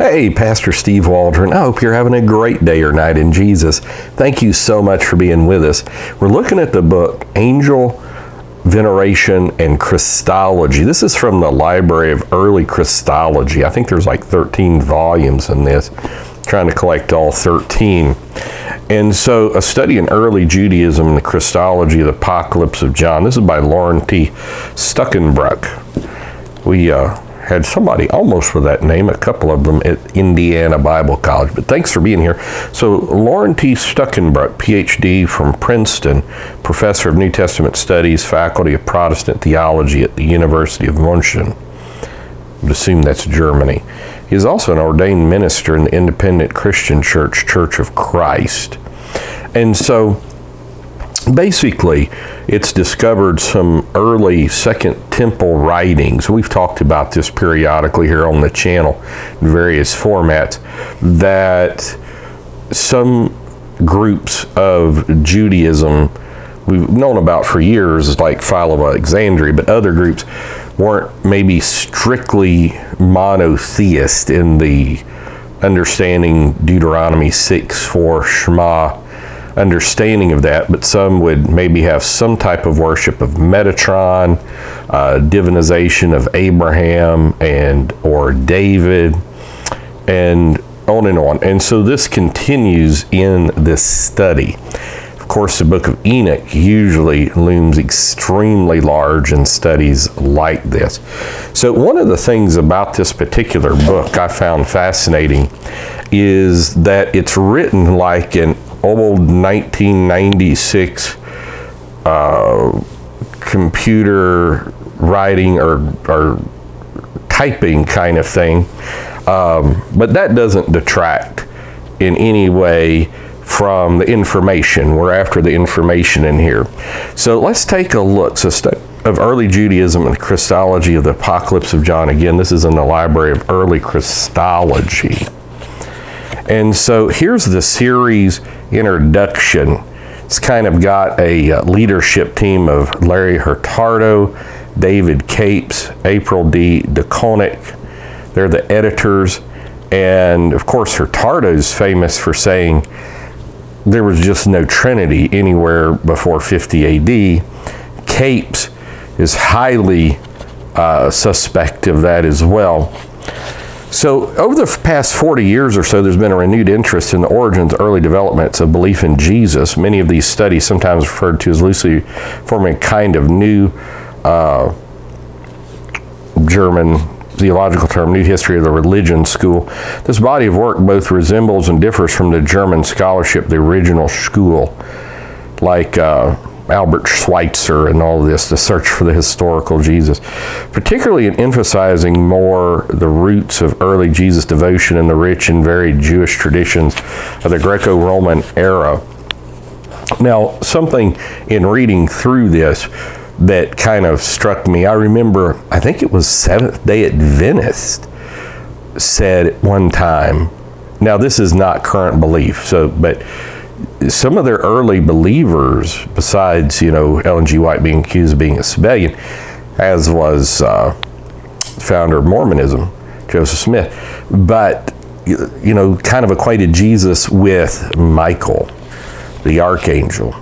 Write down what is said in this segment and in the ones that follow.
Hey, Pastor Steve Waldron. I hope you're having a great day or night in Jesus. Thank you so much for being with us. We're looking at the book Angel, Veneration, and Christology. This is from the Library of Early Christology. I think there's like 13 volumes in this. I'm trying to collect all 13. And so, a study in early Judaism and the Christology of the Apocalypse of John. This is by Waldron T. Stuckenbruck. We had somebody almost with that name, a couple of them at Indiana Bible College. But thanks for being here. So, Waldron T. Stuckenbruck, PhD from Princeton, professor of New Testament Studies, faculty of Protestant Theology at the University of München. I would assume that's Germany. He is also an ordained minister in the independent Christian church, Church of Christ. And so, basically, it's discovered some early Second Temple writings. We've talked about this periodically here on the channel in various formats, that some groups of Judaism we've known about for years, like Philo of Alexandria, but other groups weren't maybe strictly monotheist in the understanding Deuteronomy 6:4 Shema understanding of that, but some would maybe have some type of worship of Metatron, divinization of Abraham and or David, and on and on. And so this continues in this study. Of course, the book of Enoch usually looms extremely large in studies like this. So one of the things about this particular book I found fascinating is that it's written like an old 1996 computer writing or typing kind of thing. But that doesn't detract in any way from the information. We're after the information in here. So let's take a look. So of early Judaism and the Christology of the Apocalypse of John. Again, this is in the Library of Early Christology. And so here's the series introduction. It's kind of got a leadership team of Larry Hurtado, David Capes, April D. DeConnick. They're the editors. And of course, Hurtado is famous for saying there was just no Trinity anywhere before 50 AD. Capes is highly suspect of that as well. So over the past 40 years or so, there's been a renewed interest in the origins, early developments of belief in Jesus. Many of these studies, sometimes referred to as loosely forming a kind of new German theological term, New History of the Religion School. This body of work both resembles and differs from the German scholarship, the original school, like Albert Schweitzer and all of this, the search for the historical Jesus, particularly in emphasizing more the roots of early Jesus devotion and the rich and varied Jewish traditions of the Greco-Roman era. Now, something in reading through this that kind of struck me, I remember, I think it was Seventh-day Adventist said at one time, now this is not current belief, but some of their early believers, besides, Ellen G. White being accused of being a Sabellian, as was founder of Mormonism, Joseph Smith, but, kind of equated Jesus with Michael, the archangel.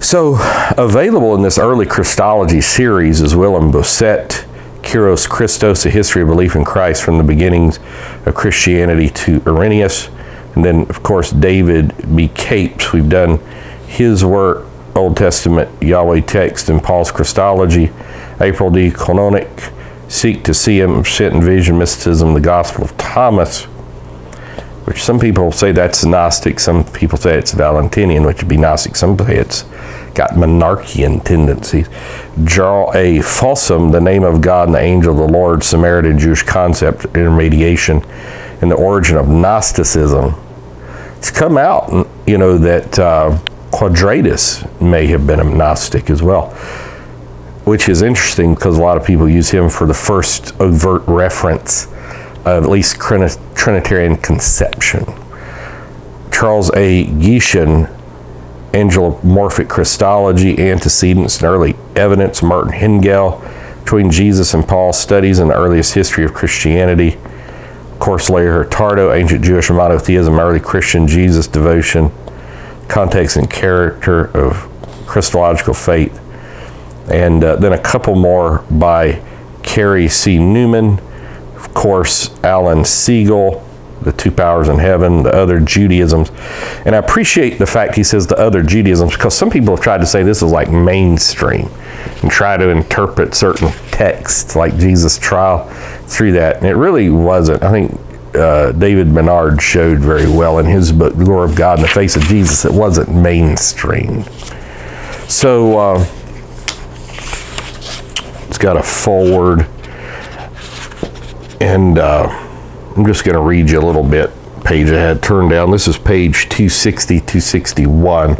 So, available in this early Christology series is Willem Bosset, Kyrios Christos, A History of Belief in Christ from the Beginnings of Christianity to Irenaeus. And then, of course, David B. Capes. We've done his work, Old Testament Yahweh text and Paul's Christology. April D. Kononic, Seek to See Him, Sent in Vision, Mysticism, the Gospel of Thomas, which some people say that's Gnostic, some people say it's Valentinian, which would be Gnostic, some say it's got monarchian tendencies. Jarl A. Fossum, The Name of God and the Angel of the Lord, Samaritan Jewish Concept, Intermediation, and the Origin of Gnosticism. It's come out, that Quadratus may have been a Gnostic as well, which is interesting because a lot of people use him for the first overt reference of at least Trinitarian conception. Charles A. Gieshin, Angelomorphic Christology, Antecedents and Early Evidence, Martin Hengel, Between Jesus and Paul, Studies in the Earliest History of Christianity, course, Lair Hurtado, Ancient Jewish Monotheism, Early Christian Jesus Devotion, Context and Character of Christological Faith. And then a couple more by Carrie C. Newman, of course, Alan Siegel, The Two Powers in Heaven, The Other Judaisms. And I appreciate the fact he says the other Judaisms, because some people have tried to say this is like mainstream and try to interpret certain texts like Jesus' trial through that. And it really wasn't. I think David Menard showed very well in his book, The Glory of God in the Face of Jesus, it wasn't mainstream. So it's got a forward, and I'm just going to read you a little bit. Page I had turned down. This is page 260, 261.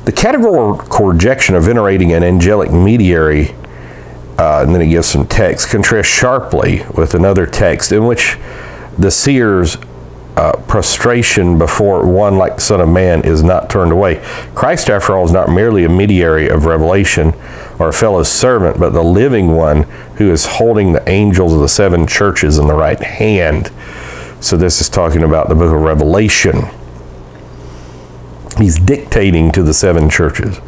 The categorical rejection of venerating an angelic mediary, and then he gives some text, contrasts sharply with another text in which the seer's prostration before one like the Son of Man is not turned away. Christ, after all, is not merely a mediary of revelation or a fellow servant, but the living one who is holding the angels of the seven churches in the right hand. So this is talking about the book of Revelation. He's dictating to the seven churches.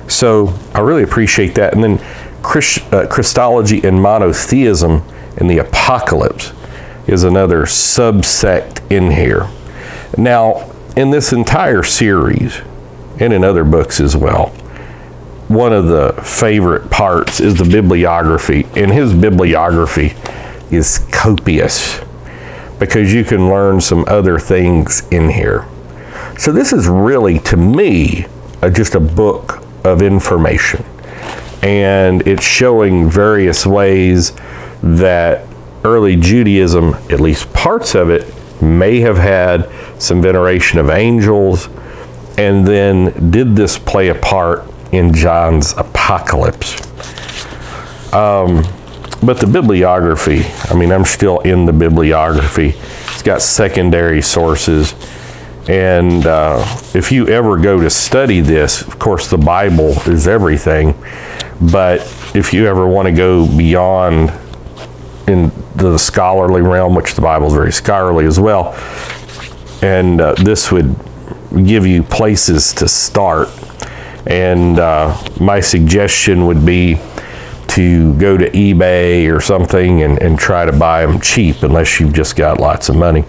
So I really appreciate that. And then Christology and monotheism in the apocalypse is another subsect in here. Now, in this entire series, and in other books as well, one of the favorite parts is the bibliography. And his bibliography is copious, because you can learn some other things in here. So this is really, to me, just a book of information. And it's showing various ways that early Judaism, at least parts of it, may have had some veneration of angels, and then did this play a part in John's apocalypse. But the bibliography, I mean, I'm still in the bibliography. It's got secondary sources. And if you ever go to study this, of course, the Bible is everything. But if you ever want to go beyond in the scholarly realm, which the Bible is very scholarly as well, and this would give you places to start. And my suggestion would be to go to eBay or something and try to buy them cheap, unless you've just got lots of money.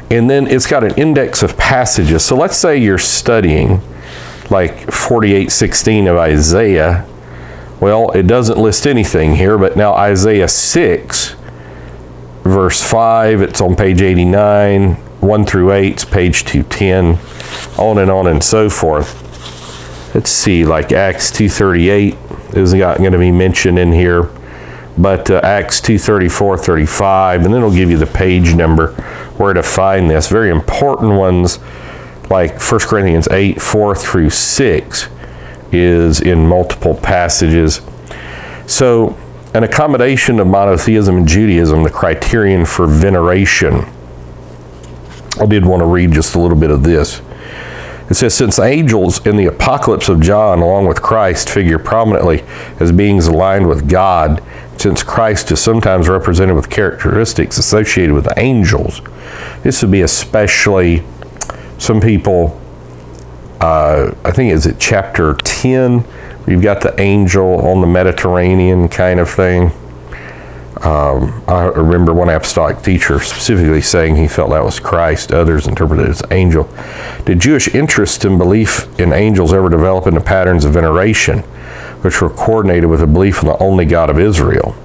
And then it's got an index of passages. So let's say you're studying like 48:16 of Isaiah. Well, it doesn't list anything here, but now Isaiah 6, verse 5, it's on page 89, 1 through 8, it's page 210, on and so forth. Let's see, like Acts 2:38 is not going to be mentioned in here, but Acts 2:34, 35, and then it'll give you the page number where to find this. Very important ones, like 1 Corinthians 8, 4 through 6, is in multiple passages. So, an accommodation of monotheism and Judaism, the criterion for veneration. I did want to read just a little bit of this. It says, since angels in the apocalypse of John, along with Christ, figure prominently as beings aligned with God, since Christ is sometimes represented with characteristics associated with the angels, this would be especially, some people, I think is it chapter 10, you've got the angel on the Mediterranean kind of thing. I remember one apostolic teacher specifically saying he felt that was Christ. Others interpreted it as angel. Did Jewish interest and belief in angels ever develop into patterns of veneration, which were coordinated with a belief in the only God of Israel?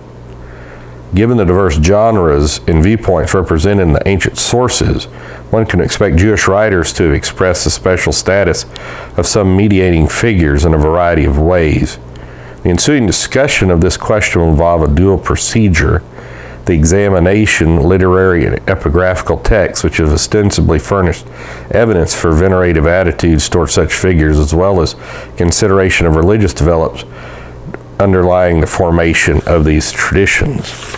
Given the diverse genres and viewpoints represented in the ancient sources, one can expect Jewish writers to express the special status of some mediating figures in a variety of ways. The ensuing discussion of this question will involve a dual procedure: the examination, literary and epigraphical texts, which have ostensibly furnished evidence for venerative attitudes toward such figures, as well as consideration of religious developments underlying the formation of these traditions.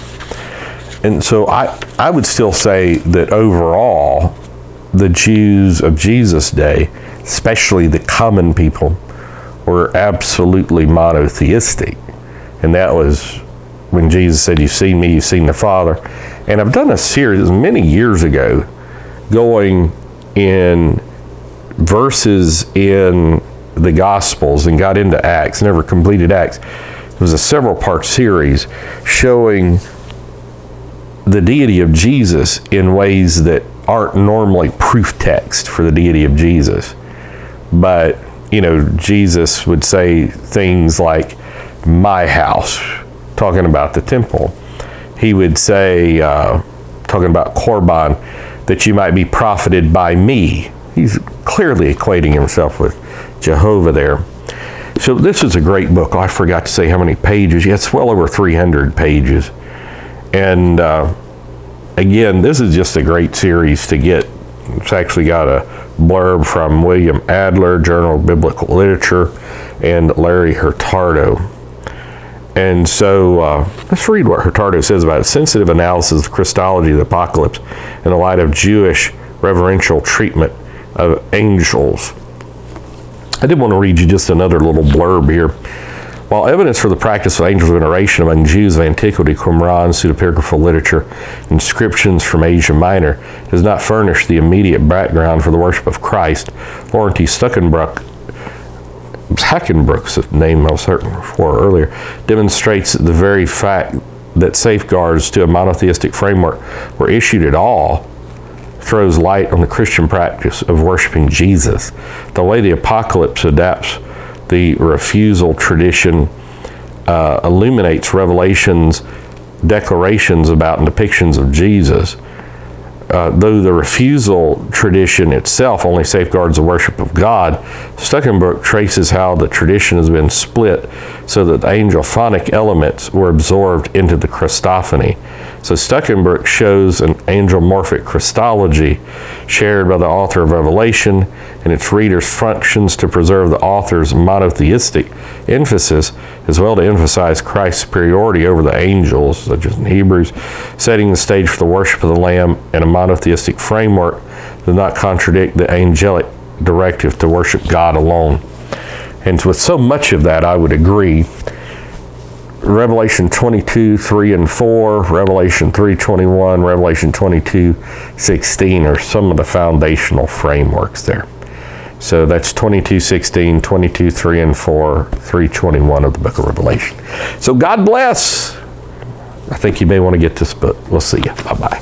And so I would still say that overall, the Jews of Jesus' day, especially the common people, were absolutely monotheistic. And that was when Jesus said, "You've seen me, you've seen the Father." And I've done a series many years ago going in verses in the Gospels and got into Acts, never completed Acts. It was a several-part series showing the deity of Jesus in ways that aren't normally proof text for the deity of Jesus. But, Jesus would say things like, "my house," talking about the temple. He would say, talking about Korban, "that you might be profited by me." He's clearly equating himself with Jehovah there. So this is a great book. I forgot to say how many pages. Yeah, it's well over 300 pages. And again, this is just a great series to get. It's actually got a blurb from William Adler, Journal of Biblical Literature, and Larry Hurtado. And so let's read what Hurtado says about it. Sensitive analysis of Christology of the Apocalypse in the light of Jewish reverential treatment of angels. I did want to read you just another little blurb here. While evidence for the practice of angels' veneration among Jews of antiquity, Qumran, pseudepigraphal literature, inscriptions from Asia Minor, does not furnish the immediate background for the worship of Christ, Lauren T. Hackenbrook's name I was certain for earlier, demonstrates the very fact that safeguards to a monotheistic framework were issued at all throws light on the Christian practice of worshiping Jesus. The way the Apocalypse adapts the refusal tradition illuminates Revelation's declarations about and depictions of Jesus. Though the refusal tradition itself only safeguards the worship of God, Stuckenbrook traces how the tradition has been split so that the angelphonic elements were absorbed into the Christophany. So Stuckenbrook shows an angelomorphic Christology shared by the author of Revelation, and its readers functions to preserve the author's monotheistic emphasis, as well to emphasize Christ's superiority over the angels, such as in Hebrews, setting the stage for the worship of the Lamb in a monotheistic framework does not contradict the angelic directive to worship God alone. And with so much of that, I would agree. Revelation 22, 3 and 4, Revelation 3:21, Revelation 22:16 are some of the foundational frameworks there. So that's 22:16, 22, 3 and 4, 3:21 of the book of Revelation. So God bless. I think you may want to get this book. We'll see you. Bye-bye.